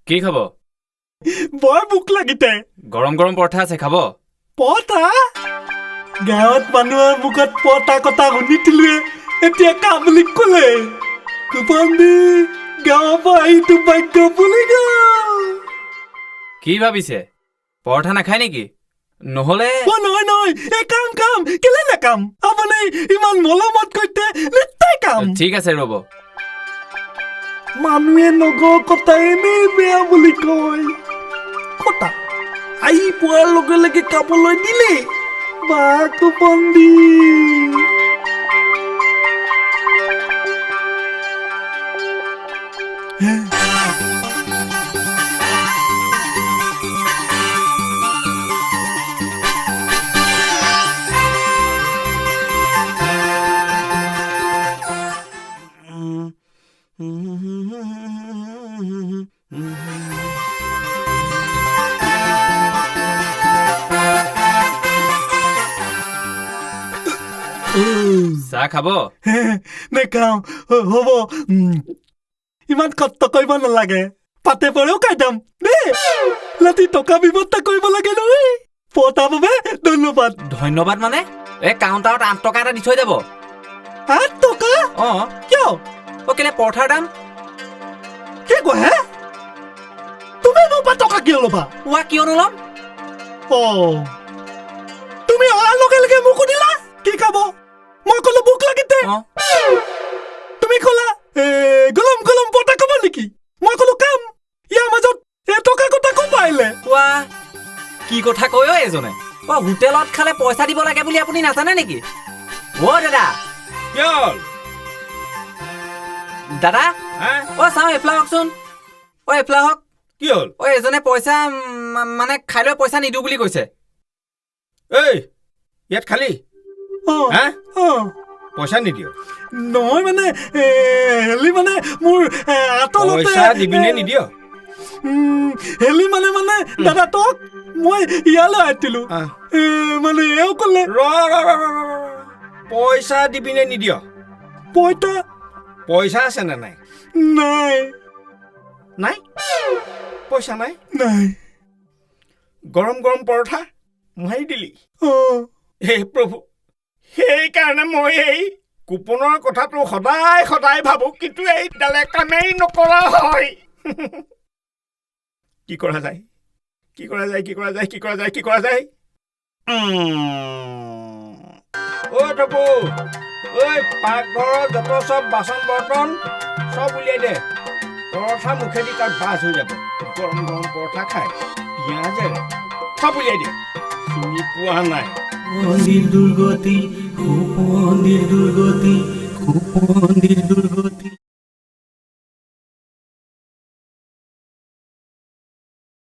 কি খাব? বৰ ভোক লাগিতে। গৰম গৰম পৰঠা আছে, খাব? পৰঠা? গাঁৱত মানুহৰ মুখত পৰঠা কথা শুনিছিলোৱে, এতিয়া কা বুলি ক'লে। কুপন্দি গাঁৱৰ পৰা এইটো ভাগ্য বুলি গ'ল। কি ভাবিছে? পৰঠা নাখায় নেকি? নহ'লে নহয়, এই কাম কেলে নাকাম? আপুনি ইমান মলমত কৈতে নিশ্চয় কাম। ঠিক আছে, ৰ'ব। মানুহে নগৰ কথা এনেই বেয়া বুলি কয়। কথা আহি পোৱাৰ লগে লগে খাবলৈ দিলে বা কুপন্দি। চাহ খাব? নেখাওঁ, হ'ব। ইমান কষ্ট কৰিব নালাগে, পাতে পৰেও খাই যাম দেই। ৰাতি টকা ব্যৱস্থা কৰিব লাগে নহয়। পতাৰ বাবে ধন্যবাদ। ধন্যবাদ মানে? এই কাউণ্টাৰত 8 টকা এটা দি থৈ যাব। 8 টকা? অঁ, কিয়? কেলে পৰঠাৰ দাম? কি কয় হে? তুমি মোৰ পৰা টকা কিয় ল'বা? কিয় নল'ম? তুমি অহাৰ লগে লগে মোক সুধিলা কি খাব? মই ক'লো ভোক লাগিতে। তুমি ক'লা গলম গলম পৰঠা খাব নেকি? মই ক'লো কাম। ইয়াৰ মাজত টকা কথা ক'ৰ পৰা আহিলে? কি কথা কয় এজনে? হোটেলত খালে পইচা দিব লাগে বুলি আপুনি নাজানে নেকি? দাদা। কি হ'ল? দাদা, চাওঁ এইফালে আহকচোন। এইফালে আহক। কি হ'ল? এজনে পইচা মানে খাই লৈ পইচা নিদিওঁ বুলি কৈছে। এই ইয়াত খালি পইচা নিদিয়? নহয় মানে হেলি মানে মোৰ পইচা দিবিনে নিদিয়? হেলি মানে দাদা তোক মই ইয়ালৈ আহিছিলো। মানে এওঁ ক'লে পইচা দিবিনে নিদিয়? পইচা আছে নে নাই? নাই পইচা নাই? গৰম গৰম পৰঠা মাৰি দিলি। হে প্ৰভু, সেইকাৰণে মই এই কুপনৰ কথাটো সদায় সদায় ভাবো, কিন্তু এইডালে কামেই নকৰা হয়। কি কৰা যায়? তপু, পাকঘৰৰ যত চব বাচন বৰ্তন চব উলিয়াই দে। পৰঠা মুখেদি তাত বাছ হৈ যাব। গৰম গৰম পৰঠা খাই পিঁয়াজেৰে চব উলিয়াই দে। চিনি পোৱা নাই? দুৰ্গতি, দুৰ্গতি।